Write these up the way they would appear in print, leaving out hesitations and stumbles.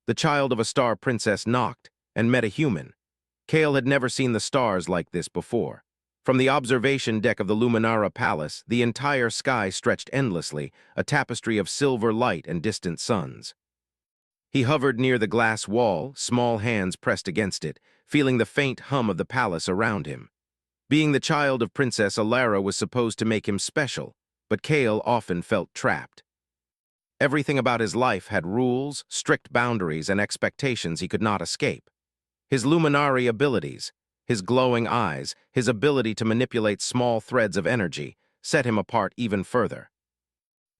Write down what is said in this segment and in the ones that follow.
The child of a star princess knocked and met a human. Kale had never seen the stars like this before. From the observation deck of the Luminara Palace, the entire sky stretched endlessly, a tapestry of silver light and distant suns. He hovered near the glass wall, small hands pressed against it, feeling the faint hum of the palace around him. Being the child of Princess Alara was supposed to make him special, but Kale often felt trapped. Everything about his life had rules, strict boundaries, and expectations he could not escape. His luminary abilities, his glowing eyes, his ability to manipulate small threads of energy, set him apart even further.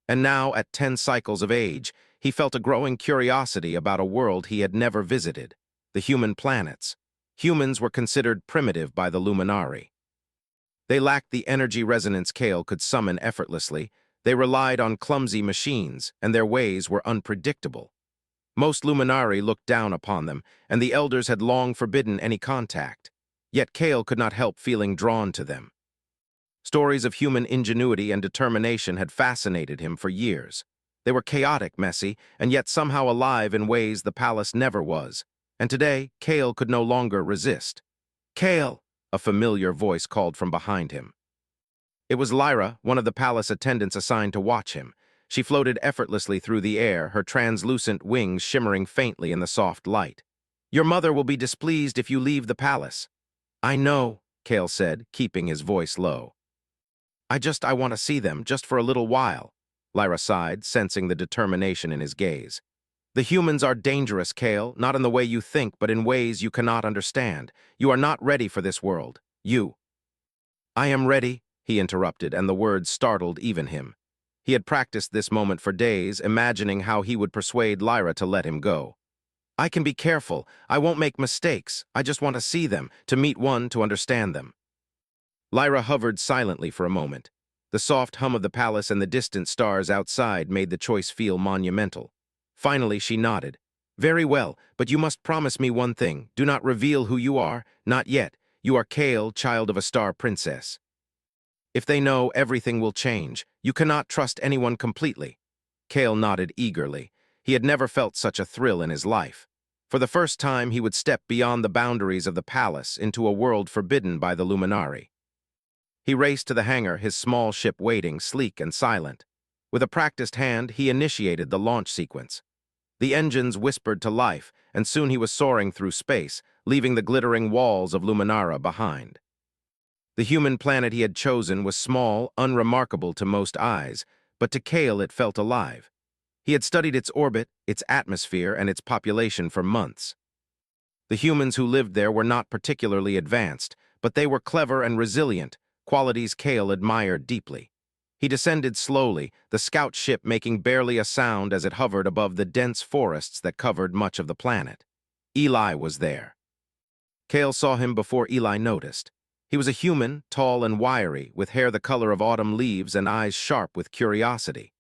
And now, at 10 cycles of age, he felt a growing curiosity about a world he had never visited, the human planets. Humans were considered primitive by the Luminari. They lacked the energy resonance Kale could summon effortlessly. They relied on clumsy machines, and their ways were unpredictable. Most Luminari looked down upon them, and the elders had long forbidden any contact. Yet Kale could not help feeling drawn to them. Stories of human ingenuity and determination had fascinated him for years. They were chaotic, messy, and yet somehow alive in ways the palace never was. And today, Kale could no longer resist. "Kale!" a familiar voice called from behind him. It was Lyra, one of the palace attendants assigned to watch him. She floated effortlessly through the air, her translucent wings shimmering faintly in the soft light. "Your mother will be displeased if you leave the palace." "I know," Kale said, keeping his voice low. I want to see them, just for a little while," Lyra sighed, sensing the determination in his gaze. "The humans are dangerous, Kale, not in the way you think, but in ways you cannot understand. You are not ready for this world. "I am ready," he interrupted, and the words startled even him. He had practiced this moment for days, imagining how he would persuade Lyra to let him go. "I can be careful. I won't make mistakes. I just want to see them, to meet one, to understand them." Lyra hovered silently for a moment. The soft hum of the palace and the distant stars outside made the choice feel monumental. Finally, she nodded. "Very well, but you must promise me one thing. Do not reveal who you are. Not yet. You are Kale, child of a star princess. If they know, everything will change. You cannot trust anyone completely." Kale nodded eagerly. He had never felt such a thrill in his life. For the first time, he would step beyond the boundaries of the palace into a world forbidden by the Luminari. He raced to the hangar, his small ship waiting, sleek and silent. With a practiced hand, he initiated the launch sequence. The engines whispered to life, and soon he was soaring through space, leaving the glittering walls of Luminara behind. The human planet he had chosen was small, unremarkable to most eyes, but to Kale it felt alive. He had studied its orbit, its atmosphere, and its population for months. The humans who lived there were not particularly advanced, but they were clever and resilient, qualities Kale admired deeply. He descended slowly, the scout ship making barely a sound as it hovered above the dense forests that covered much of the planet. Eli was there. Kale saw him before Eli noticed. He was a human, tall and wiry, with hair the color of autumn leaves and eyes sharp with curiosity.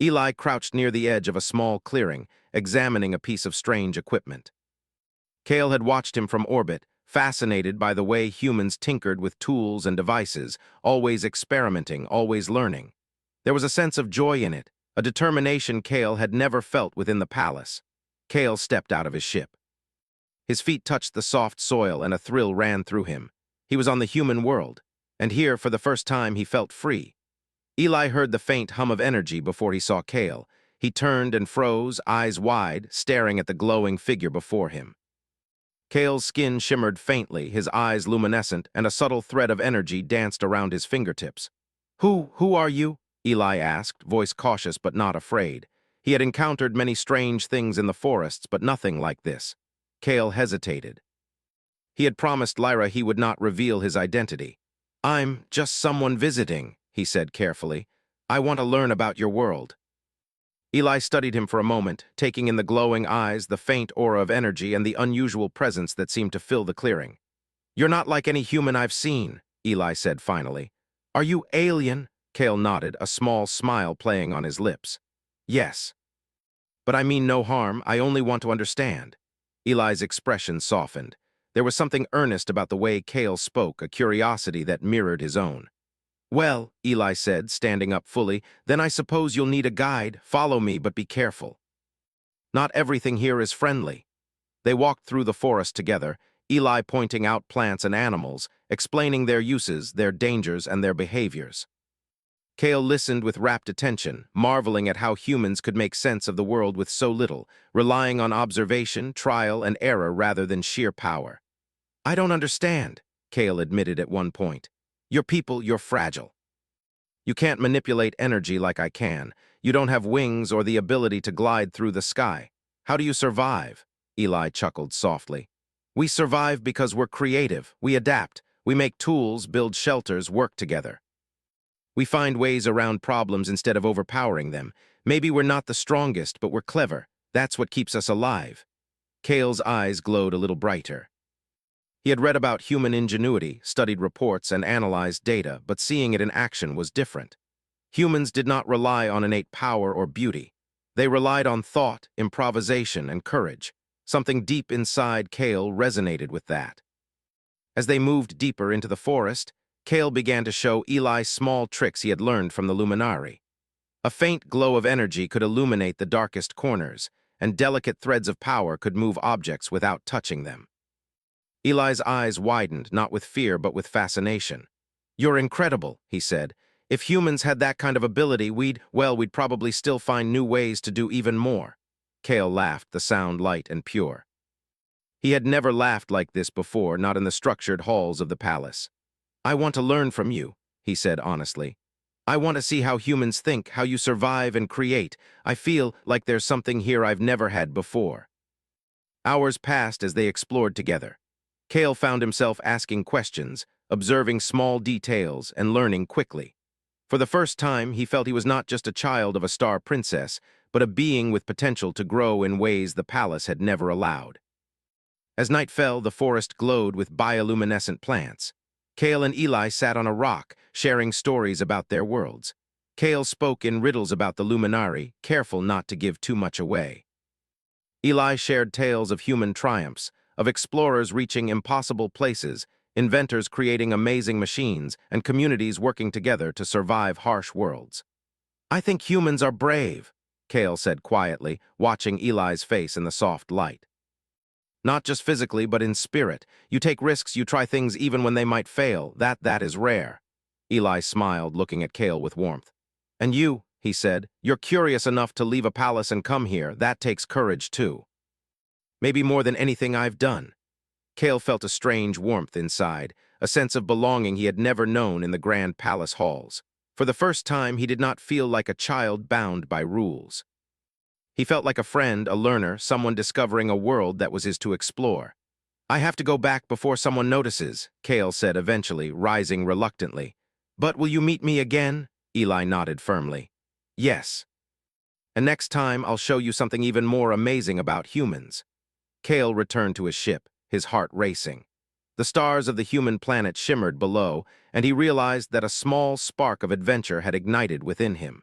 Eli crouched near the edge of a small clearing, examining a piece of strange equipment. Kale had watched him from orbit, fascinated by the way humans tinkered with tools and devices, always experimenting, always learning. There was a sense of joy in it, a determination Kale had never felt within the palace. Kale stepped out of his ship. His feet touched the soft soil and a thrill ran through him. He was on the human world, and here, for the first time, he felt free. Eli heard the faint hum of energy before he saw Kale. He turned and froze, eyes wide, staring at the glowing figure before him. Kale's skin shimmered faintly, his eyes luminescent, and a subtle thread of energy danced around his fingertips. Who are you?" Eli asked, voice cautious but not afraid. He had encountered many strange things in the forests, but nothing like this. Kale hesitated. He had promised Lyra he would not reveal his identity. "I'm just someone visiting," he said carefully. "I want to learn about your world." Eli studied him for a moment, taking in the glowing eyes, the faint aura of energy, and the unusual presence that seemed to fill the clearing. "You're not like any human I've seen," Eli said finally. "Are you alien?" Kale nodded, a small smile playing on his lips. "Yes. But I mean no harm, I only want to understand." Eli's expression softened. There was something earnest about the way Kale spoke, a curiosity that mirrored his own. "Well," Eli said, standing up fully, "then I suppose you'll need a guide. Follow me, but be careful." Not everything here is friendly. They walked through the forest together, Eli pointing out plants and animals, explaining their uses, their dangers, and their behaviors. Kale listened with rapt attention, marveling at how humans could make sense of the world with so little, relying on observation, trial, and error rather than sheer power. "I don't understand," Kale admitted at one point. "You're people, you're fragile. You can't manipulate energy like I can. You don't have wings or the ability to glide through the sky. How do you survive?" Eli chuckled softly. "We survive because we're creative. We adapt. We make tools, build shelters, work together. We find ways around problems instead of overpowering them. Maybe we're not the strongest, but we're clever. That's what keeps us alive." Kale's eyes glowed a little brighter. He had read about human ingenuity, studied reports, and analyzed data, but seeing it in action was different. Humans did not rely on innate power or beauty. They relied on thought, improvisation, and courage. Something deep inside Kale resonated with that. As they moved deeper into the forest, Kale began to show Eli small tricks he had learned from the Luminari. A faint glow of energy could illuminate the darkest corners, and delicate threads of power could move objects without touching them. Eli's eyes widened, not with fear but with fascination. "You're incredible," he said. "If humans had that kind of ability, we'd probably still find new ways to do even more." Kale laughed, the sound light and pure. He had never laughed like this before, not in the structured halls of the palace. "I want to learn from you," he said honestly. "I want to see how humans think, how you survive and create. I feel like there's something here I've never had before." Hours passed as they explored together. Kale found himself asking questions, observing small details, and learning quickly. For the first time, he felt he was not just a child of a star princess, but a being with potential to grow in ways the palace had never allowed. As night fell, the forest glowed with bioluminescent plants. Kale and Eli sat on a rock, sharing stories about their worlds. Kale spoke in riddles about the Luminari, careful not to give too much away. Eli shared tales of human triumphs, of explorers reaching impossible places, inventors creating amazing machines, and communities working together to survive harsh worlds. "I think humans are brave," Kale said quietly, watching Eli's face in the soft light. "Not just physically, but in spirit. You take risks, you try things even when they might fail. That is rare." Eli smiled, looking at Kale with warmth. "And you," he said, "you're curious enough to leave a palace and come here. That takes courage, too. Maybe more than anything I've done." Kale felt a strange warmth inside, a sense of belonging he had never known in the grand palace halls. For the first time, he did not feel like a child bound by rules. He felt like a friend, a learner, someone discovering a world that was his to explore. "I have to go back before someone notices," Kale said eventually, rising reluctantly. "But will you meet me again?" Eli nodded firmly. "Yes. And next time, I'll show you something even more amazing about humans." Kale returned to his ship, his heart racing. The stars of the human planet shimmered below, and he realized that a small spark of adventure had ignited within him.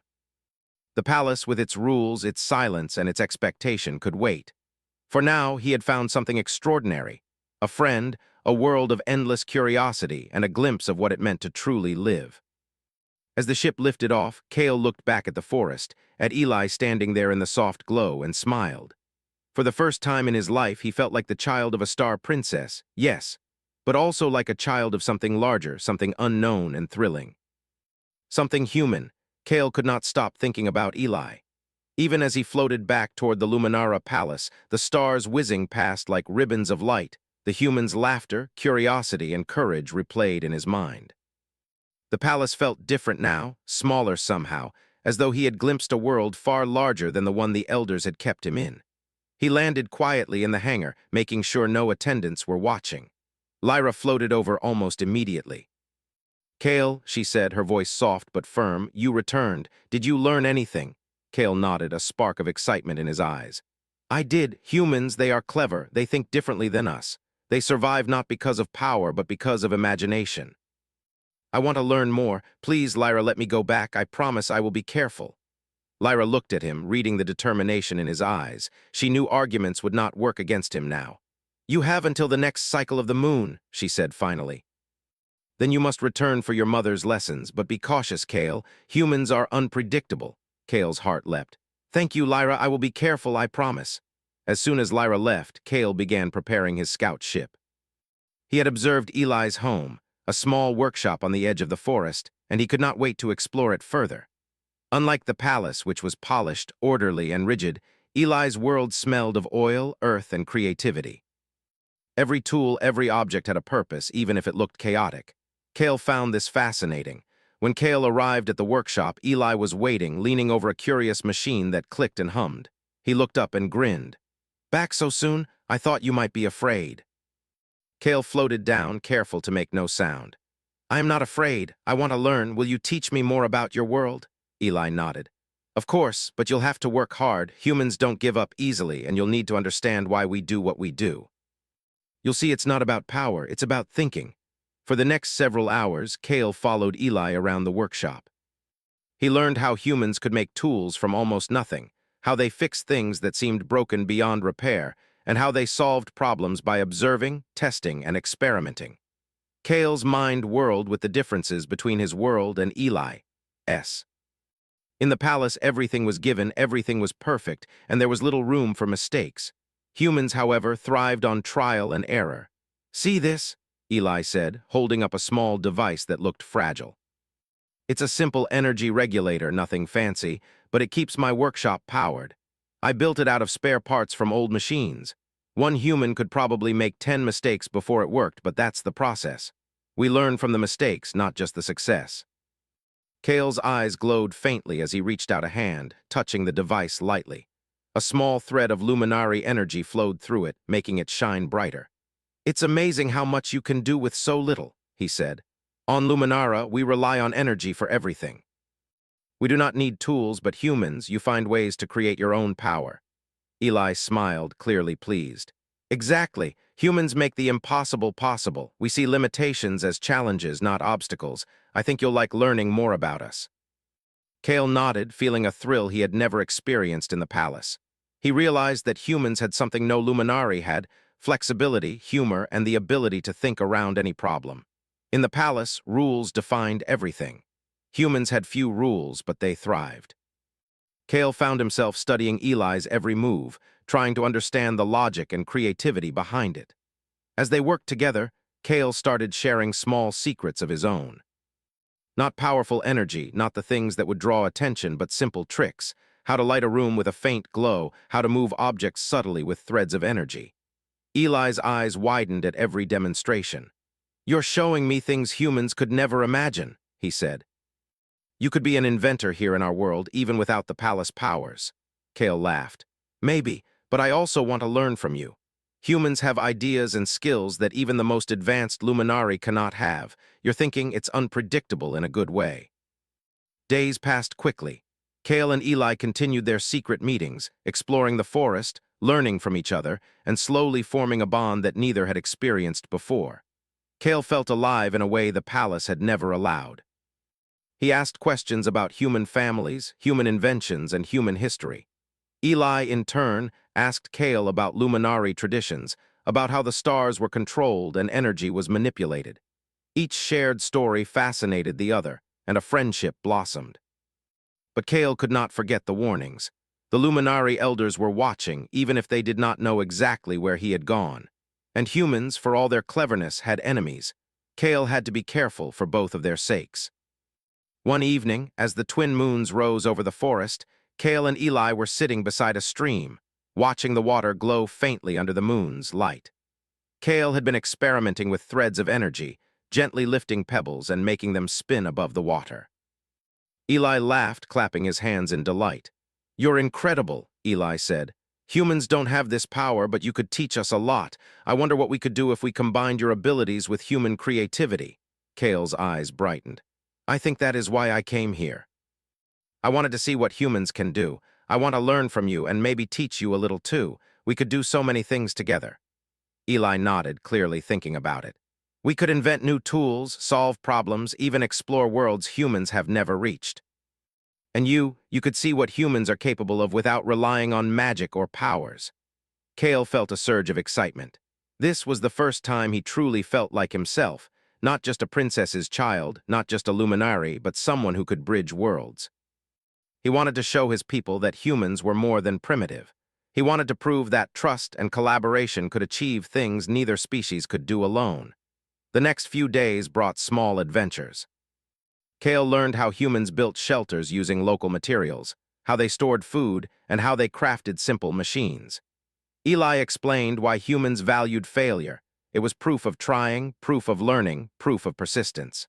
The palace, with its rules, its silence, and its expectation, could wait. For now, he had found something extraordinary. A friend, a world of endless curiosity, and a glimpse of what it meant to truly live. As the ship lifted off, Kale looked back at the forest, at Eli standing there in the soft glow, and smiled. For the first time in his life, he felt like the child of a star princess, yes, but also like a child of something larger, something unknown and thrilling. Something human. Kale could not stop thinking about Eli. Even as he floated back toward the Luminara Palace, the stars whizzing past like ribbons of light, the humans' laughter, curiosity, and courage replayed in his mind. The palace felt different now, smaller somehow, as though he had glimpsed a world far larger than the one the elders had kept him in. He landed quietly in the hangar, making sure no attendants were watching. Lyra floated over almost immediately. "Kale," she said, her voice soft but firm, "you returned. Did you learn anything?" Kale nodded, a spark of excitement in his eyes. "I did. Humans, they are clever. They think differently than us. They survive not because of power, but because of imagination. I want to learn more. Please, Lyra, let me go back. I promise I will be careful." Lyra looked at him, reading the determination in his eyes. She knew arguments would not work against him now. "You have until the next cycle of the moon," she said finally. "Then you must return for your mother's lessons, but be cautious, Kale. Humans are unpredictable." Kale's heart leapt. Thank you, Lyra. I will be careful, I promise. As soon as Lyra left, Kale began preparing his scout ship. He had observed Eli's home, a small workshop on the edge of the forest, and he could not wait to explore it further. Unlike the palace, which was polished, orderly, and rigid, Eli's world smelled of oil, earth, and creativity. Every tool, every object had a purpose, even if it looked chaotic. Kale found this fascinating. When Kale arrived at the workshop, Eli was waiting, leaning over a curious machine that clicked and hummed. He looked up and grinned. "Back so soon? I thought you might be afraid." Kale floated down, careful to make no sound. "I am not afraid. I want to learn. Will you teach me more about your world?" Eli nodded. "Of course, but you'll have to work hard. Humans don't give up easily, and you'll need to understand why we do what we do. You'll see it's not about power, it's about thinking." For the next several hours, Kale followed Eli around the workshop. He learned how humans could make tools from almost nothing, how they fixed things that seemed broken beyond repair, and how they solved problems by observing, testing, and experimenting. Kale's mind whirled with the differences between his world and Eli's. In the palace, everything was given, everything was perfect, and there was little room for mistakes. Humans, however, thrived on trial and error. "See this?" Eli said, holding up a small device that looked fragile. "It's a simple energy regulator, nothing fancy, but it keeps my workshop powered. I built it out of spare parts from old machines. One human could probably make 10 mistakes before it worked, but that's the process. We learn from the mistakes, not just the success." Kale's eyes glowed faintly as he reached out a hand, touching the device lightly. A small thread of luminary energy flowed through it, making it shine brighter. "It's amazing how much you can do with so little," he said. "On Luminara, we rely on energy for everything. We do not need tools, but humans, you find ways to create your own power." Eli smiled, clearly pleased. "Exactly. Humans make the impossible possible. We see limitations as challenges, not obstacles. I think you'll like learning more about us." Kale nodded, feeling a thrill he had never experienced in the palace. He realized that humans had something no Luminari had: flexibility, humor, and the ability to think around any problem. In the palace, rules defined everything. Humans had few rules, but they thrived. Kale found himself studying Eli's every move, trying to understand the logic and creativity behind it. As they worked together, Kale started sharing small secrets of his own. Not powerful energy, not the things that would draw attention, but simple tricks: how to light a room with a faint glow, how to move objects subtly with threads of energy. Eli's eyes widened at every demonstration. "You're showing me things humans could never imagine," he said. "You could be an inventor here in our world, even without the palace powers." Kale laughed. "Maybe, but I also want to learn from you. Humans have ideas and skills that even the most advanced Luminari cannot have. You're thinking it's unpredictable in a good way." Days passed quickly. Kale and Eli continued their secret meetings, exploring the forest, learning from each other, and slowly forming a bond that neither had experienced before. Kale felt alive in a way the palace had never allowed. He asked questions about human families, human inventions, and human history. Eli, in turn, asked Kale about Luminari traditions, about how the stars were controlled and energy was manipulated. Each shared story fascinated the other, and a friendship blossomed. But Kale could not forget the warnings. The Luminari elders were watching, even if they did not know exactly where he had gone. And humans, for all their cleverness, had enemies. Kale had to be careful for both of their sakes. One evening, as the twin moons rose over the forest, Kale and Eli were sitting beside a stream, watching the water glow faintly under the moon's light. Kale had been experimenting with threads of energy, gently lifting pebbles and making them spin above the water. Eli laughed, clapping his hands in delight. "You're incredible," Eli said. "Humans don't have this power, but you could teach us a lot. I wonder what we could do if we combined your abilities with human creativity." Kale's eyes brightened. "I think that is why I came here. I wanted to see what humans can do. I want to learn from you and maybe teach you a little too. We could do so many things together." Eli nodded, clearly thinking about it. "We could invent new tools, solve problems, even explore worlds humans have never reached. And you could see what humans are capable of without relying on magic or powers." Kale felt a surge of excitement. This was the first time he truly felt like himself, not just a princess's child, not just a luminari, but someone who could bridge worlds. He wanted to show his people that humans were more than primitive. He wanted to prove that trust and collaboration could achieve things neither species could do alone. The next few days brought small adventures. Kale learned how humans built shelters using local materials, how they stored food, and how they crafted simple machines. Eli explained why humans valued failure. It was proof of trying, proof of learning, proof of persistence.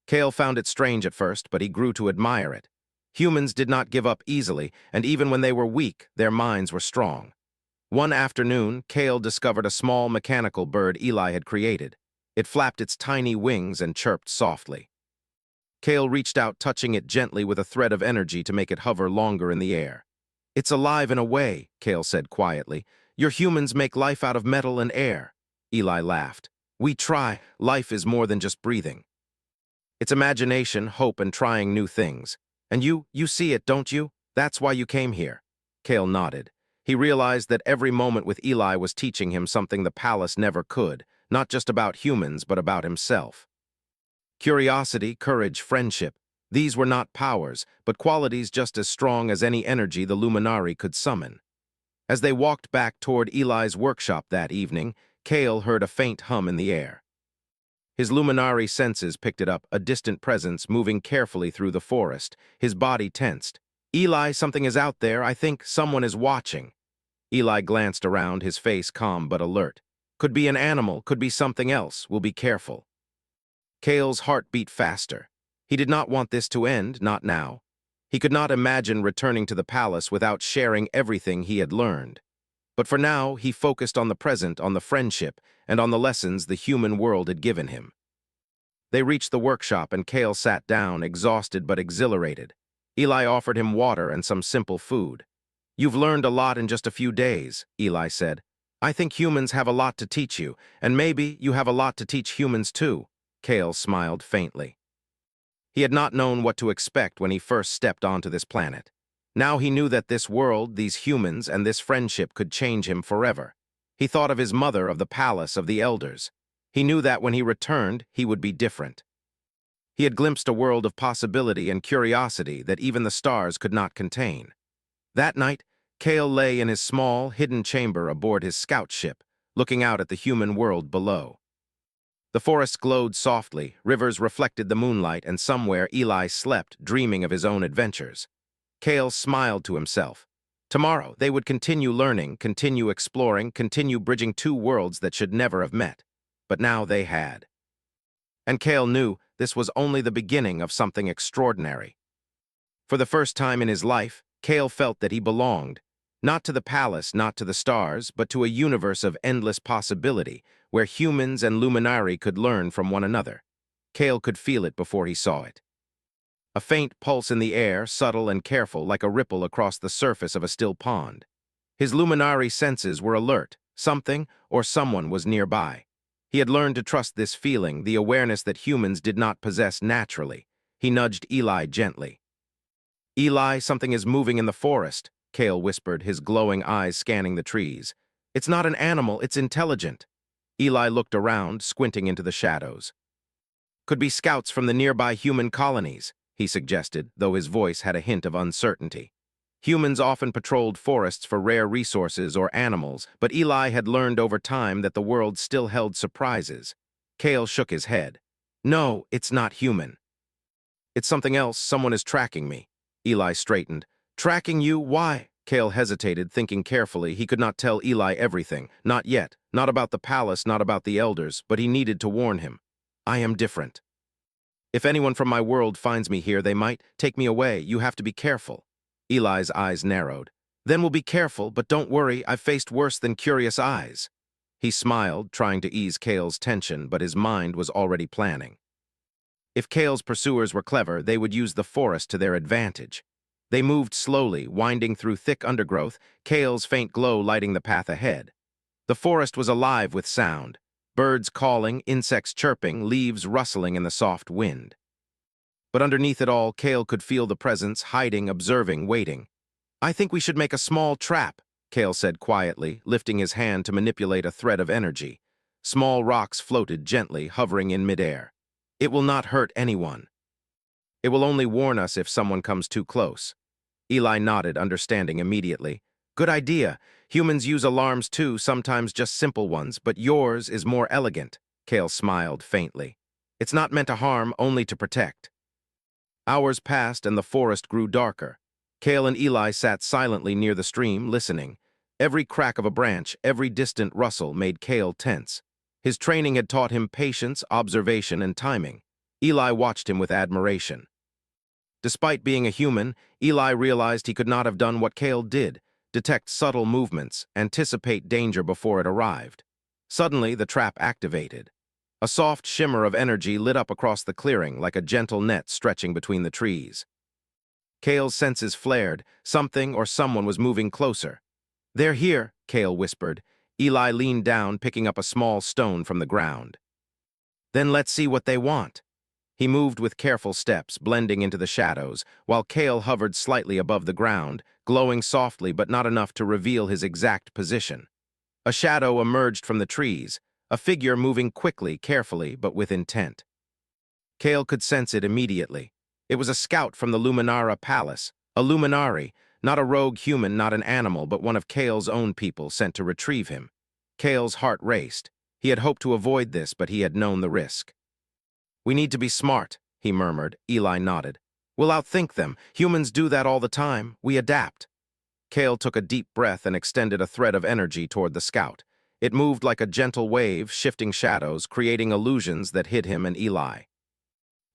Kale found it strange at first, but he grew to admire it. Humans did not give up easily, and even when they were weak, their minds were strong. One afternoon, Kale discovered a small mechanical bird Eli had created. It flapped its tiny wings and chirped softly. Kale reached out, touching it gently with a thread of energy to make it hover longer in the air. "It's alive in a way," Kale said quietly. "Your humans make life out of metal and air." Eli laughed. "We try. Life is more than just breathing. It's imagination, hope, and trying new things. And you see it, don't you? That's why you came here." Kale nodded. He realized that every moment with Eli was teaching him something the palace never could, not just about humans, but about himself. Curiosity, courage, friendship. These were not powers, but qualities just as strong as any energy the Luminari could summon. As they walked back toward Eli's workshop that evening, Kale heard a faint hum in the air. His Luminari senses picked it up, a distant presence moving carefully through the forest. His body tensed. "Eli, something is out there. I think someone is watching." Eli glanced around, his face calm but alert. "Could be an animal, could be something else. We'll be careful." Kale's heart beat faster. He did not want this to end, not now. He could not imagine returning to the palace without sharing everything he had learned. But for now, he focused on the present, on the friendship, and on the lessons the human world had given him. They reached the workshop and Kale sat down, exhausted but exhilarated. Eli offered him water and some simple food. "You've learned a lot in just a few days," Eli said. "I think humans have a lot to teach you, and maybe you have a lot to teach humans too." Kale smiled faintly. He had not known what to expect when he first stepped onto this planet. Now he knew that this world, these humans, and this friendship could change him forever. He thought of his mother, of the palace, of the elders. He knew that when he returned, he would be different. He had glimpsed a world of possibility and curiosity that even the stars could not contain. That night, Kale lay in his small, hidden chamber aboard his scout ship, looking out at the human world below. The forest glowed softly, rivers reflected the moonlight, and somewhere Eli slept, dreaming of his own adventures. Kale smiled to himself. Tomorrow, they would continue learning, continue exploring, continue bridging two worlds that should never have met. But now they had. And Kale knew this was only the beginning of something extraordinary. For the first time in his life, Kale felt that he belonged, not to the palace, not to the stars, but to a universe of endless possibility, where humans and Luminari could learn from one another. Kale could feel it before he saw it. A faint pulse in the air, subtle and careful, like a ripple across the surface of a still pond. His Luminari senses were alert. Something or someone was nearby. He had learned to trust this feeling, the awareness that humans did not possess naturally. He nudged Eli gently. "Eli, something is moving in the forest," Kale whispered, his glowing eyes scanning the trees. "It's not an animal, it's intelligent." Eli looked around, squinting into the shadows. "Could be scouts from the nearby human colonies," he suggested, though his voice had a hint of uncertainty. Humans often patrolled forests for rare resources or animals, but Eli had learned over time that the world still held surprises. Kale shook his head. "No, it's not human. It's something else. Someone is tracking me." Eli straightened. "Tracking you? Why?" Kale hesitated, thinking carefully. He could not tell Eli everything. Not yet. Not about the palace, not about the elders, but he needed to warn him. "I am different. If anyone from my world finds me here, they might take me away. You have to be careful." Eli's eyes narrowed. "Then we'll be careful, but don't worry, I've faced worse than curious eyes." He smiled, trying to ease Kale's tension, but his mind was already planning. If Kale's pursuers were clever, they would use the forest to their advantage. They moved slowly, winding through thick undergrowth, Kale's faint glow lighting the path ahead. The forest was alive with sound. Birds calling, insects chirping, leaves rustling in the soft wind. But underneath it all, Kale could feel the presence, hiding, observing, waiting. "I think we should make a small trap," Kale said quietly, lifting his hand to manipulate a thread of energy. Small rocks floated gently, hovering in midair. "It will not hurt anyone. It will only warn us if someone comes too close." Eli nodded, understanding immediately. Good idea. Humans use alarms too, sometimes just simple ones, but yours is more elegant. Kale smiled faintly. It's not meant to harm, only to protect. Hours passed and the forest grew darker. Kale and Eli sat silently near the stream, listening. Every crack of a branch, every distant rustle made Kale tense. His training had taught him patience, observation, and timing. Eli watched him with admiration. Despite being a human, Eli realized he could not have done what Kale did, detect subtle movements, anticipate danger before it arrived. Suddenly, the trap activated. A soft shimmer of energy lit up across the clearing like a gentle net stretching between the trees. Kale's senses flared. Something or someone was moving closer. "They're here," Kale whispered. Eli leaned down, picking up a small stone from the ground. "Then let's see what they want." He moved with careful steps, blending into the shadows, while Kale hovered slightly above the ground, glowing softly but not enough to reveal his exact position. A shadow emerged from the trees, a figure moving quickly, carefully, but with intent. Kale could sense it immediately. It was a scout from the Luminara Palace, a Luminari, not a rogue human, not an animal, but one of Kale's own people sent to retrieve him. Kale's heart raced. He had hoped to avoid this, but he had known the risk. "We need to be smart," he murmured. Eli nodded. "We'll outthink them. Humans do that all the time. We adapt." Kale took a deep breath and extended a thread of energy toward the scout. It moved like a gentle wave, shifting shadows, creating illusions that hid him and Eli.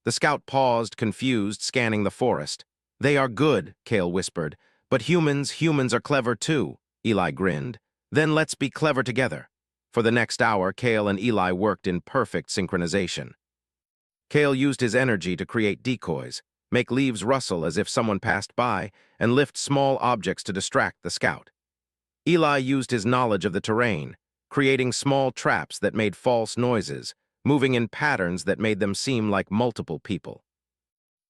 The scout paused, confused, scanning the forest. "They are good," Kale whispered. "But humans are clever too." Eli grinned. "Then let's be clever together." For the next hour, Kale and Eli worked in perfect synchronization. Kale used his energy to create decoys, make leaves rustle as if someone passed by, and lift small objects to distract the scout. Eli used his knowledge of the terrain, creating small traps that made false noises, moving in patterns that made them seem like multiple people.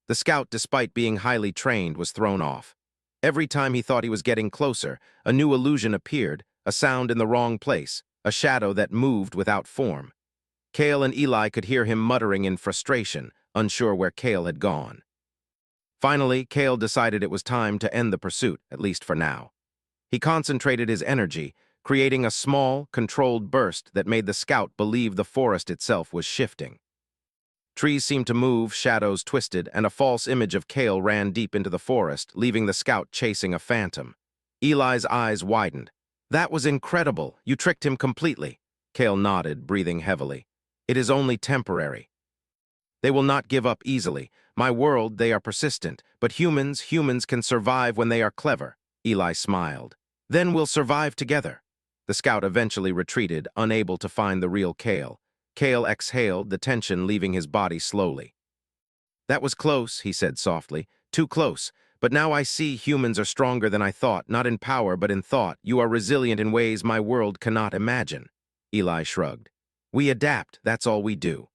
The scout, despite being highly trained, was thrown off. Every time he thought he was getting closer, a new illusion appeared, a sound in the wrong place, a shadow that moved without form. Kale and Eli could hear him muttering in frustration, unsure where Kale had gone. Finally, Kale decided it was time to end the pursuit, at least for now. He concentrated his energy, creating a small, controlled burst that made the scout believe the forest itself was shifting. Trees seemed to move, shadows twisted, and a false image of Kale ran deep into the forest, leaving the scout chasing a phantom. Eli's eyes widened. "That was incredible. You tricked him completely." Kale nodded, breathing heavily. "It is only temporary. They will not give up easily. My world, they are persistent, but humans can survive when they are clever." Eli smiled. "Then we'll survive together." The scout eventually retreated, unable to find the real Kale. Kale exhaled, the tension leaving his body slowly. "That was close," he said softly. "Too close. But now I see humans are stronger than I thought, not in power, but in thought. You are resilient in ways my world cannot imagine." Eli shrugged. "We adapt, that's all we do."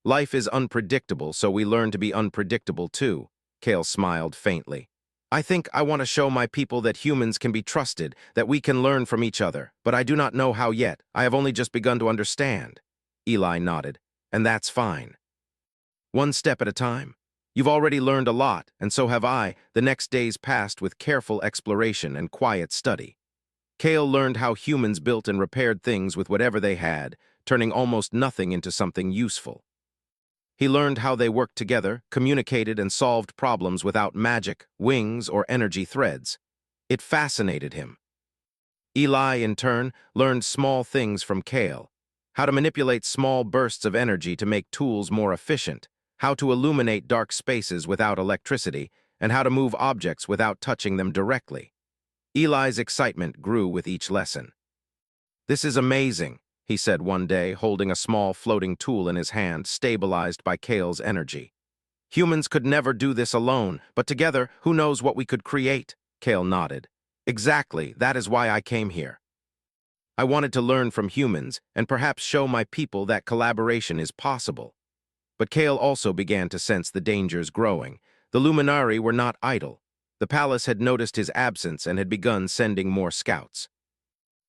"Life is unpredictable, so we learn to be unpredictable too." Kale smiled faintly. "I think I want to show my people that humans can be trusted, that we can learn from each other, but I do not know how yet. I have only just begun to understand." Eli nodded. "And that's fine. One step at a time. You've already learned a lot, and so have I." The next days passed with careful exploration and quiet study. Kale learned how humans built and repaired things with whatever they had, turning almost nothing into something useful. He learned how they worked together, communicated, and solved problems without magic, wings, or energy threads. It fascinated him. Eli, in turn, learned small things from Kale: how to manipulate small bursts of energy to make tools more efficient, how to illuminate dark spaces without electricity, and how to move objects without touching them directly. Eli's excitement grew with each lesson. "This is amazing," he said one day, holding a small floating tool in his hand, stabilized by Kale's energy. "Humans could never do this alone, but together, who knows what we could create?" Kale nodded. "Exactly, that is why I came here. I wanted to learn from humans, and perhaps show my people that collaboration is possible." But Kale also began to sense the dangers growing. The Luminari were not idle. The palace had noticed his absence and had begun sending more scouts.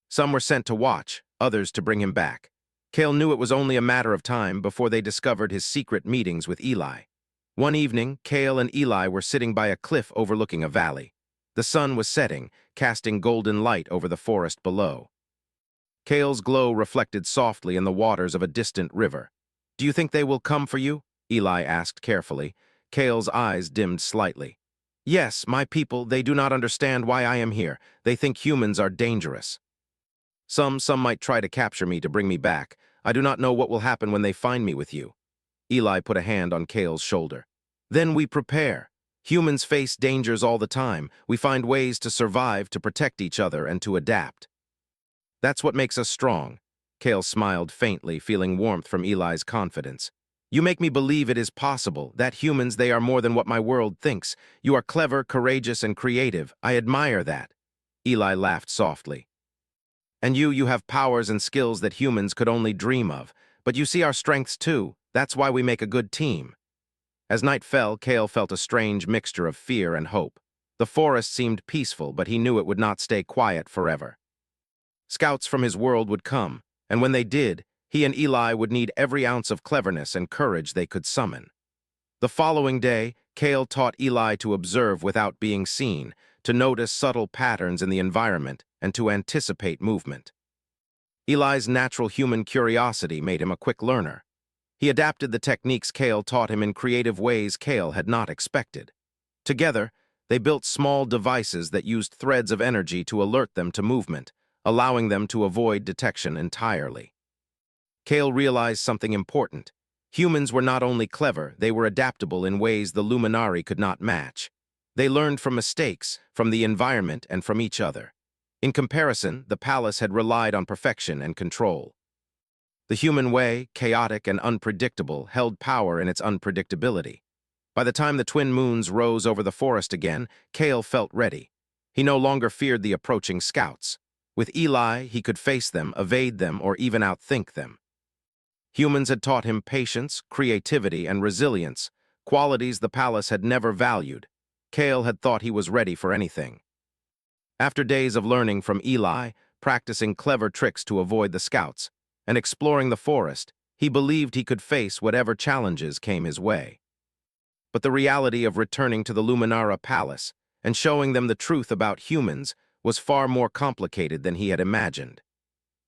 Some were sent to watch, others to bring him back. Kale knew it was only a matter of time before they discovered his secret meetings with Eli. One evening, Kale and Eli were sitting by a cliff overlooking a valley. The sun was setting, casting golden light over the forest below. Kale's glow reflected softly in the waters of a distant river. "Do you think they will come for you?" Eli asked carefully. Kale's eyes dimmed slightly. "Yes, my people, they do not understand why I am here. They think humans are dangerous. Some might try to capture me to bring me back. I do not know what will happen when they find me with you." Eli put a hand on Kale's shoulder. "Then we prepare. Humans face dangers all the time. We find ways to survive, to protect each other, and to adapt. That's what makes us strong." Kale smiled faintly, feeling warmth from Eli's confidence. "You make me believe it is possible, that humans, they are more than what my world thinks. You are clever, courageous, and creative. I admire that." Eli laughed softly. "And you have powers and skills that humans could only dream of. But you see our strengths too. That's why we make a good team." As night fell, Kale felt a strange mixture of fear and hope. The forest seemed peaceful, but he knew it would not stay quiet forever. Scouts from his world would come, and when they did, he and Eli would need every ounce of cleverness and courage they could summon. The following day, Kale taught Eli to observe without being seen, to notice subtle patterns in the environment, and to anticipate movement. Eli's natural human curiosity made him a quick learner. He adapted the techniques Kale taught him in creative ways Kale had not expected. Together, they built small devices that used threads of energy to alert them to movement, allowing them to avoid detection entirely. Kale realized something important. Humans were not only clever, they were adaptable in ways the Luminari could not match. They learned from mistakes, from the environment, and from each other. In comparison, the palace had relied on perfection and control. The human way, chaotic and unpredictable, held power in its unpredictability. By the time the twin moons rose over the forest again, Kale felt ready. He no longer feared the approaching scouts. With Eli, he could face them, evade them, or even outthink them. Humans had taught him patience, creativity, and resilience, qualities the palace had never valued. Kale had thought he was ready for anything. After days of learning from Eli, practicing clever tricks to avoid the scouts, and exploring the forest, he believed he could face whatever challenges came his way. But the reality of returning to the Luminara Palace and showing them the truth about humans was far more complicated than he had imagined.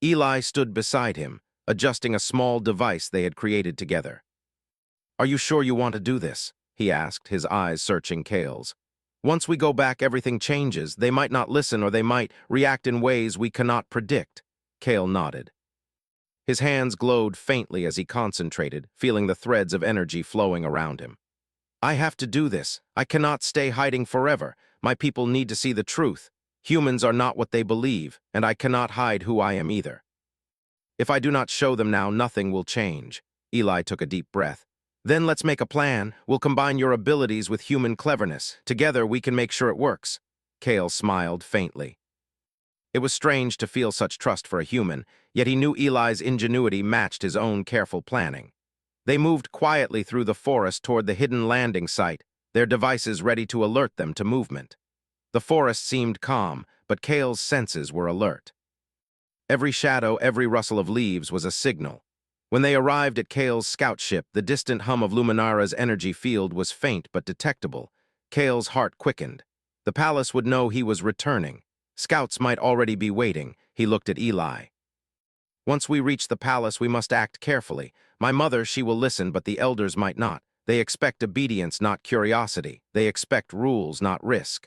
Eli stood beside him, adjusting a small device they had created together. "Are you sure you want to do this?" he asked, his eyes searching Kale's. "Once we go back, everything changes. They might not listen, or they might react in ways we cannot predict." Kale nodded. His hands glowed faintly as he concentrated, feeling the threads of energy flowing around him. "I have to do this. I cannot stay hiding forever. My people need to see the truth. Humans are not what they believe, and I cannot hide who I am either. If I do not show them now, nothing will change." Eli took a deep breath. "Then let's make a plan. We'll combine your abilities with human cleverness. Together, we can make sure it works." Kale smiled faintly. It was strange to feel such trust for a human, yet he knew Eli's ingenuity matched his own careful planning. They moved quietly through the forest toward the hidden landing site, their devices ready to alert them to movement. The forest seemed calm, but Kale's senses were alert. Every shadow, every rustle of leaves was a signal. When they arrived at Kale's scout ship, the distant hum of Luminara's energy field was faint but detectable. Kale's heart quickened. The palace would know he was returning. Scouts might already be waiting. He looked at Eli. "Once we reach the palace, we must act carefully. My mother, she will listen, but the elders might not. They expect obedience, not curiosity. They expect rules, not risk."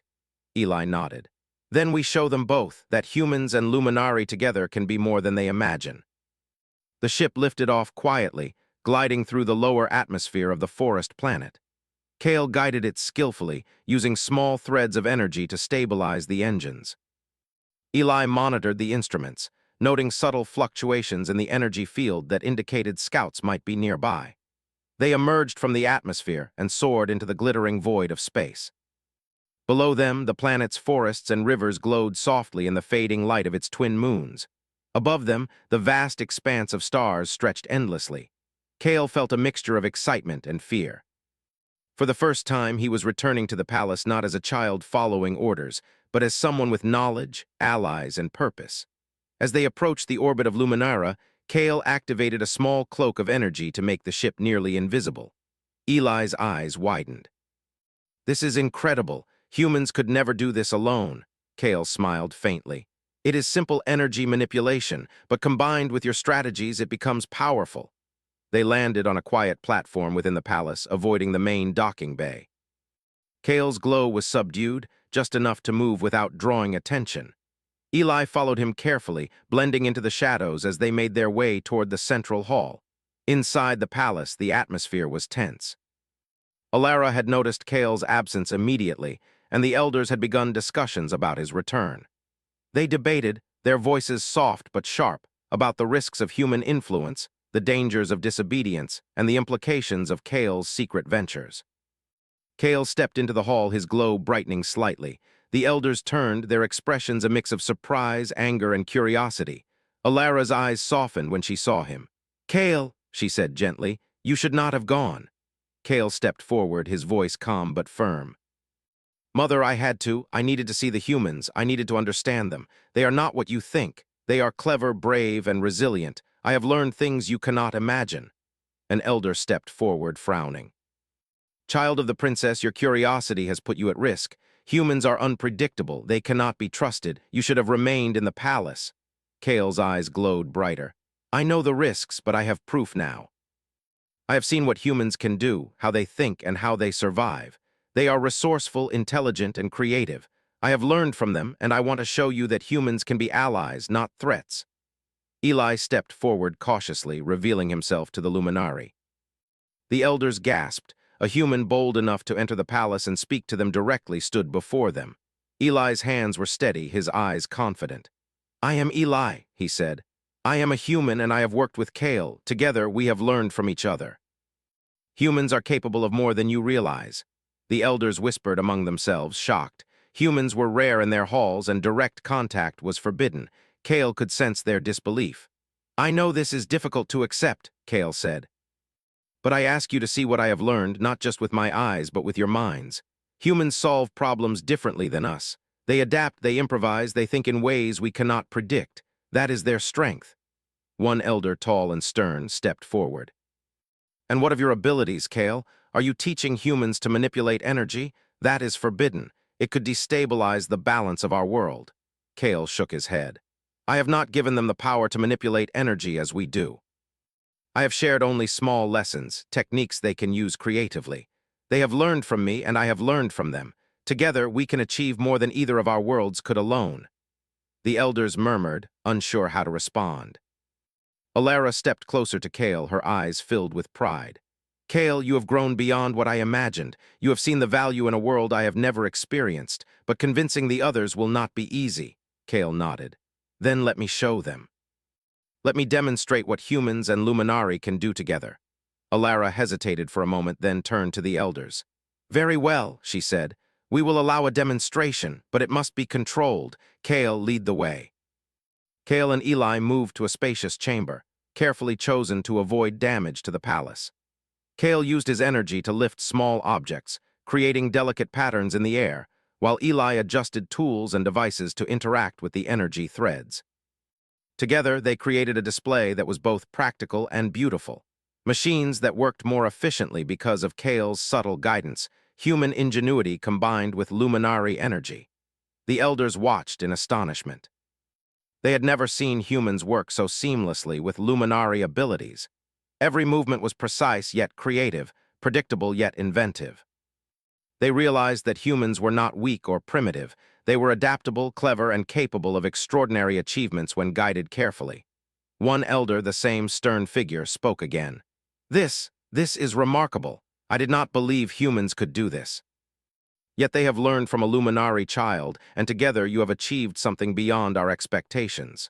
Eli nodded. "Then we show them both, that humans and Luminari together can be more than they imagine." The ship lifted off quietly, gliding through the lower atmosphere of the forest planet. Kale guided it skillfully, using small threads of energy to stabilize the engines. Eli monitored the instruments, noting subtle fluctuations in the energy field that indicated scouts might be nearby. They emerged from the atmosphere and soared into the glittering void of space. Below them, the planet's forests and rivers glowed softly in the fading light of its twin moons. Above them, the vast expanse of stars stretched endlessly. Kale felt a mixture of excitement and fear. For the first time, he was returning to the palace not as a child following orders, but as someone with knowledge, allies, and purpose. As they approached the orbit of Luminara, Kale activated a small cloak of energy to make the ship nearly invisible. Eli's eyes widened. This is incredible. Humans could never do this alone. Kale smiled faintly. It is simple energy manipulation, but combined with your strategies, it becomes powerful. They landed on a quiet platform within the palace, avoiding the main docking bay. Kale's glow was subdued, just enough to move without drawing attention. Eli followed him carefully, blending into the shadows as they made their way toward the central hall. Inside the palace, the atmosphere was tense. Alara had noticed Kale's absence immediately, and the elders had begun discussions about his return. They debated, their voices soft but sharp, about the risks of human influence, the dangers of disobedience, and the implications of Kale's secret ventures. Kale stepped into the hall, his glow brightening slightly. The elders turned, their expressions a mix of surprise, anger, and curiosity. Alara's eyes softened when she saw him. "Kale," she said gently, "you should not have gone." Kale stepped forward, his voice calm but firm. "Mother, I had to. I needed to see the humans. I needed to understand them. They are not what you think. They are clever, brave, and resilient. I have learned things you cannot imagine." An elder stepped forward, frowning. "Child of the princess, your curiosity has put you at risk. Humans are unpredictable. They cannot be trusted. You should have remained in the palace." Kale's eyes glowed brighter. "I know the risks, but I have proof now. I have seen what humans can do, how they think, and how they survive. They are resourceful, intelligent, and creative. I have learned from them, and I want to show you that humans can be allies, not threats." Eli stepped forward cautiously, revealing himself to the Luminari. The elders gasped. A human bold enough to enter the palace and speak to them directly stood before them. Eli's hands were steady, his eyes confident. "I am Eli," he said. "I am a human and I have worked with Kale. Together we have learned from each other. Humans are capable of more than you realize." The elders whispered among themselves, shocked. Humans were rare in their halls and direct contact was forbidden. Kale could sense their disbelief. "I know this is difficult to accept," Kale said. "But I ask you to see what I have learned, not just with my eyes, but with your minds. Humans solve problems differently than us. They adapt, they improvise, they think in ways we cannot predict. That is their strength." One elder, tall and stern, stepped forward. "And what of your abilities, Kale? Are you teaching humans to manipulate energy? That is forbidden. It could destabilize the balance of our world." Kale shook his head. "I have not given them the power to manipulate energy as we do. I have shared only small lessons, techniques they can use creatively. They have learned from me and I have learned from them. Together, we can achieve more than either of our worlds could alone." The elders murmured, unsure how to respond. Alara stepped closer to Kale, her eyes filled with pride. "Kale, you have grown beyond what I imagined. You have seen the value in a world I have never experienced, but convincing the others will not be easy." Kale nodded. "Then let me show them. Let me demonstrate what humans and Luminari can do together." Alara hesitated for a moment, then turned to the elders. "Very well," she said. "We will allow a demonstration, but it must be controlled. Kale, lead the way." Kale and Eli moved to a spacious chamber, carefully chosen to avoid damage to the palace. Kale used his energy to lift small objects, creating delicate patterns in the air, while Eli adjusted tools and devices to interact with the energy threads. Together, they created a display that was both practical and beautiful. Machines that worked more efficiently because of Kale's subtle guidance, human ingenuity combined with Luminari energy. The elders watched in astonishment. They had never seen humans work so seamlessly with Luminari abilities. Every movement was precise yet creative, predictable yet inventive. They realized that humans were not weak or primitive. They were adaptable, clever, and capable of extraordinary achievements when guided carefully. One elder, the same stern figure, spoke again. This is remarkable. I did not believe humans could do this. Yet they have learned from a Luminari child, and together you have achieved something beyond our expectations."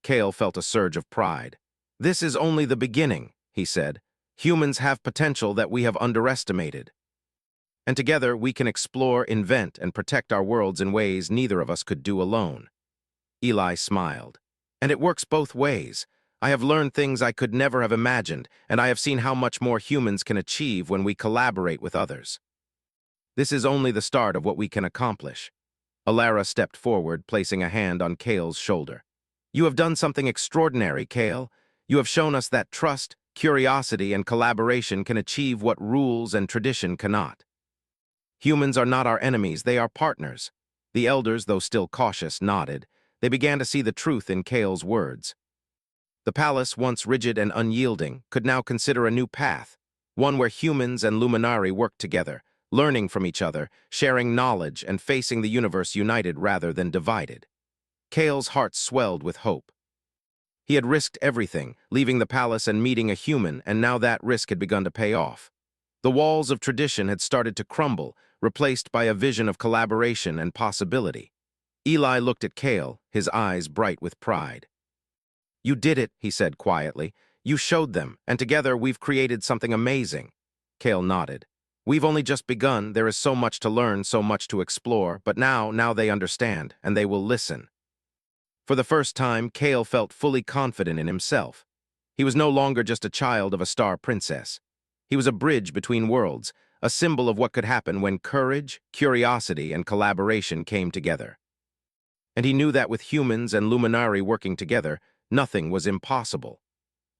Kale felt a surge of pride. "This is only the beginning," he said. "Humans have potential that we have underestimated. And together we can explore, invent, and protect our worlds in ways neither of us could do alone." Eli smiled. "And it works both ways. I have learned things I could never have imagined, and I have seen how much more humans can achieve when we collaborate with others. This is only the start of what we can accomplish." Alara stepped forward, placing a hand on Kale's shoulder. "You have done something extraordinary, Kale. You have shown us that trust, curiosity, and collaboration can achieve what rules and tradition cannot. Humans are not our enemies, they are partners. The elders, though still cautious, nodded. They began to see the truth in Kale's words. The palace, once rigid and unyielding, could now consider a new path, one where humans and Luminari worked together, learning from each other, sharing knowledge, and facing the universe united rather than divided. Kale's heart swelled with hope. He had risked everything, leaving the palace and meeting a human, and now that risk had begun to pay off. The walls of tradition had started to crumble, replaced by a vision of collaboration and possibility. Eli looked at Kale, his eyes bright with pride. "You did it," he said quietly. "You showed them, and together we've created something amazing." Kale nodded. "We've only just begun. There is so much to learn, so much to explore, but now they understand, and they will listen." For the first time, Kale felt fully confident in himself. He was no longer just a child of a star princess. He was a bridge between worlds, a symbol of what could happen when courage, curiosity, and collaboration came together. And he knew that with humans and Luminari working together, nothing was impossible.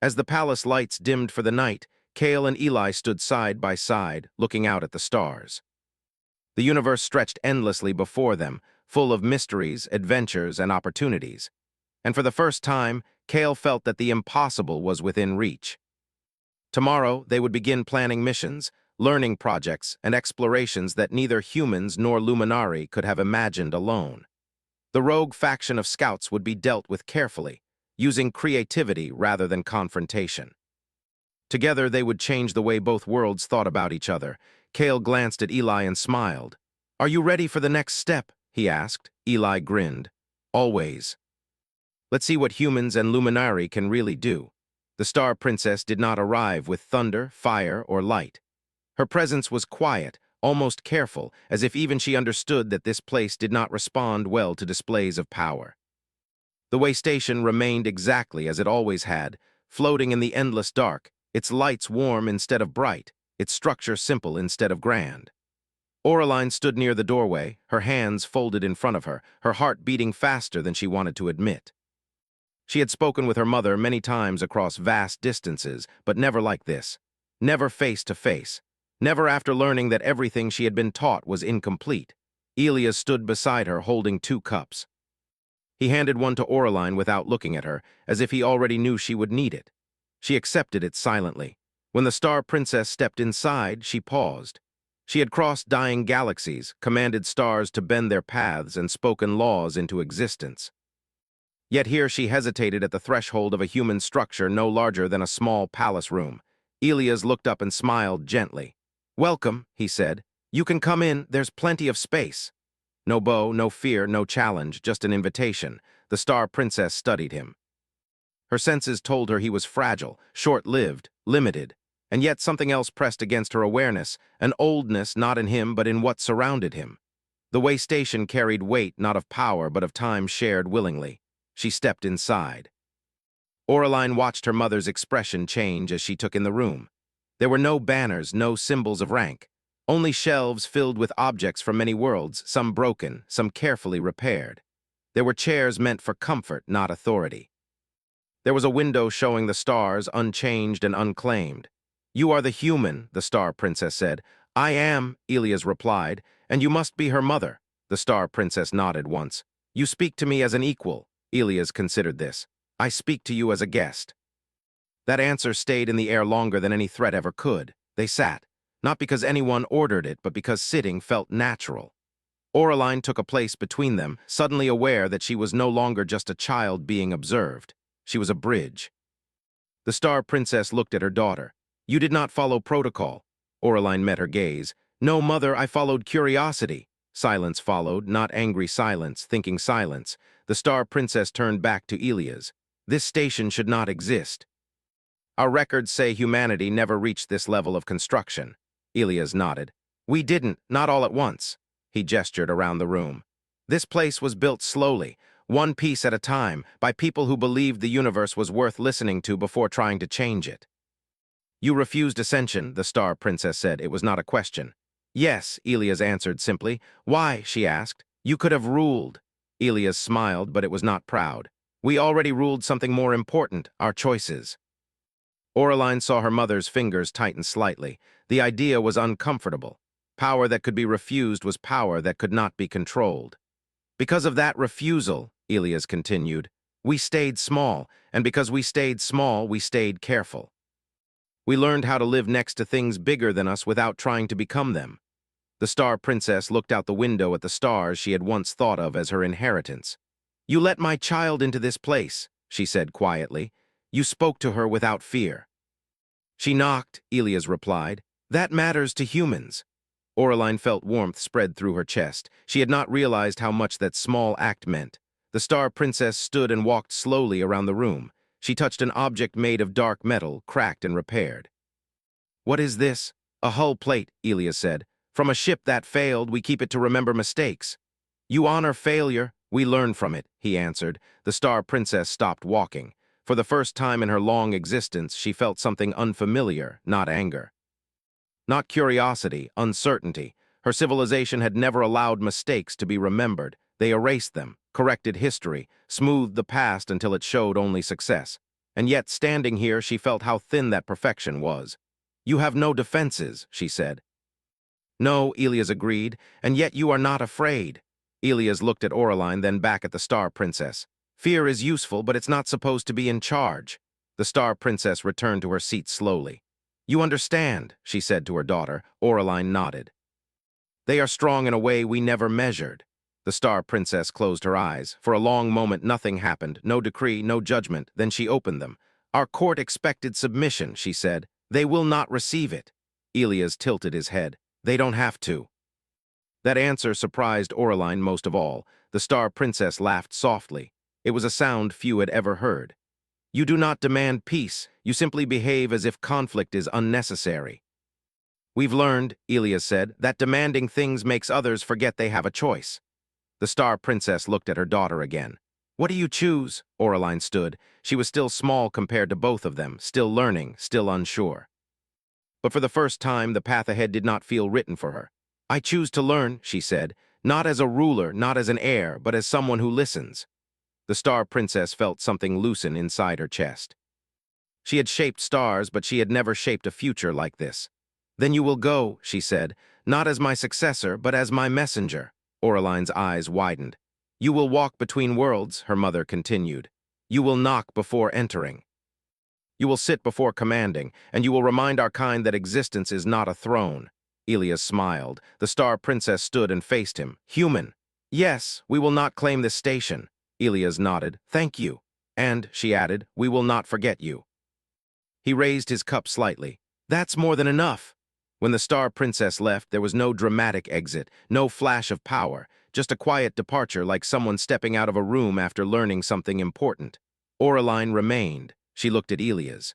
As the palace lights dimmed for the night, Kale and Eli stood side by side, looking out at the stars. The universe stretched endlessly before them, full of mysteries, adventures, and opportunities. And for the first time, Kale felt that the impossible was within reach. Tomorrow, they would begin planning missions, learning projects, and explorations that neither humans nor Luminari could have imagined alone. The rogue faction of scouts would be dealt with carefully, using creativity rather than confrontation. Together, they would change the way both worlds thought about each other. Kale glanced at Eli and smiled. "Are you ready for the next step?" he asked. Eli grinned. "Always. Let's see what humans and Luminari can really do." The Star Princess did not arrive with thunder, fire, or light. Her presence was quiet, almost careful, as if even she understood that this place did not respond well to displays of power. The way station remained exactly as it always had, floating in the endless dark, its lights warm instead of bright, its structure simple instead of grand. Oraline stood near the doorway, her hands folded in front of her, her heart beating faster than she wanted to admit. She had spoken with her mother many times across vast distances, but never like this. Never face to face. Never after learning that everything she had been taught was incomplete. Elias stood beside her holding 2 cups. He handed one to Oraline without looking at her, as if he already knew she would need it. She accepted it silently. When the Star Princess stepped inside, she paused. She had crossed dying galaxies, commanded stars to bend their paths, and spoken laws into existence. Yet here she hesitated at the threshold of a human structure no larger than a small palace room. Elias looked up and smiled gently. "Welcome," he said. "You can come in, there's plenty of space." No bow, no fear, no challenge, just an invitation. The Star Princess studied him. Her senses told her he was fragile, short-lived, limited, and yet something else pressed against her awareness, an oldness not in him but in what surrounded him. The way station carried weight not of power but of time shared willingly. She stepped inside. Oraline watched her mother's expression change as she took in the room. There were no banners, no symbols of rank, only shelves filled with objects from many worlds, some broken, some carefully repaired. There were chairs meant for comfort, not authority. There was a window showing the stars, unchanged and unclaimed. "You are the human," the Star Princess said. "I am," Elias replied, "and you must be her mother." The Star Princess nodded once. "You speak to me as an equal." Elias considered this. "I speak to you as a guest." That answer stayed in the air longer than any threat ever could. They sat, not because anyone ordered it, but because sitting felt natural. Oraline took a place between them, suddenly aware that she was no longer just a child being observed. She was a bridge. The Star Princess looked at her daughter. "You did not follow protocol." Oraline met her gaze. "No, mother, I followed curiosity." Silence followed, not angry silence, thinking silence. The Star Princess turned back to Elias. "This station should not exist." "Our records say humanity never reached this level of construction." Elias nodded. "We didn't, not all at once." He gestured around the room. "This place was built slowly, one piece at a time, by people who believed the universe was worth listening to before trying to change it." "You refused ascension," the Star Princess said. It was not a question. "Yes," Elias answered simply. "Why?" she asked. "You could have ruled." Elias smiled, but it was not proud. "We already ruled something more important, our choices." Oraline saw her mother's fingers tighten slightly. The idea was uncomfortable. Power that could be refused was power that could not be controlled. Because of that refusal, Elias continued, we stayed small, and because we stayed small, we stayed careful. We learned how to live next to things bigger than us without trying to become them. The Star Princess looked out the window at the stars she had once thought of as her inheritance. You let my child into this place, she said quietly. You spoke to her without fear. She knocked, Elias replied. That matters to humans. Oraline felt warmth spread through her chest. She had not realized how much that small act meant. The Star Princess stood and walked slowly around the room. She touched an object made of dark metal, cracked and repaired. What is this? A hull plate, Elias said. From a ship that failed, we keep it to remember mistakes. You honor failure, we learn from it, he answered. The Star Princess stopped walking. For the first time in her long existence, she felt something unfamiliar, not anger. Not curiosity, uncertainty. Her civilization had never allowed mistakes to be remembered. They erased them, corrected history, smoothed the past until it showed only success. And yet, standing here, she felt how thin that perfection was. You have no defenses, she said. No, Elias agreed, and yet you are not afraid. Elias looked at Oraline, then back at the Star Princess. Fear is useful, but it's not supposed to be in charge. The Star Princess returned to her seat slowly. You understand, she said to her daughter. Oraline nodded. They are strong in a way we never measured. The Star Princess closed her eyes. For a long moment nothing happened, no decree, no judgment. Then she opened them. Our court expected submission, she said. They will not receive it. Elias tilted his head. They don't have to. That answer surprised Oraline most of all. The Star Princess laughed softly. It was a sound few had ever heard. You do not demand peace. You simply behave as if conflict is unnecessary. We've learned, Elias said, that demanding things makes others forget they have a choice. The Star Princess looked at her daughter again. What do you choose? Oraline stood. She was still small compared to both of them, still learning, still unsure. But for the first time, the path ahead did not feel written for her. I choose to learn, she said, not as a ruler, not as an heir, but as someone who listens. The Star Princess felt something loosen inside her chest. She had shaped stars, but she had never shaped a future like this. Then you will go, she said, not as my successor, but as my messenger. Oraline's eyes widened. You will walk between worlds, her mother continued. You will knock before entering. You will sit before commanding, and you will remind our kind that existence is not a throne. Elias smiled. The Star Princess stood and faced him. Human. Yes, we will not claim this station. Elias nodded. Thank you. And, she added, we will not forget you. He raised his cup slightly. That's more than enough. When the Star Princess left, there was no dramatic exit, no flash of power, just a quiet departure like someone stepping out of a room after learning something important. Oraline remained. She looked at Elias.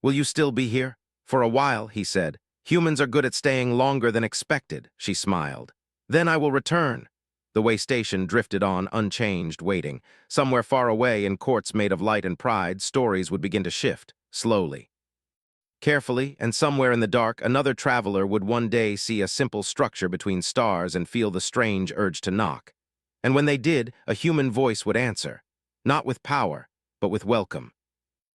Will you still be here? For a while, he said. Humans are good at staying longer than expected, she smiled. Then I will return. The way station drifted on, unchanged, waiting. Somewhere far away, in courts made of light and pride, stories would begin to shift, slowly. Carefully, and somewhere in the dark, another traveler would one day see a simple structure between stars and feel the strange urge to knock. And when they did, a human voice would answer. Not with power, but with welcome.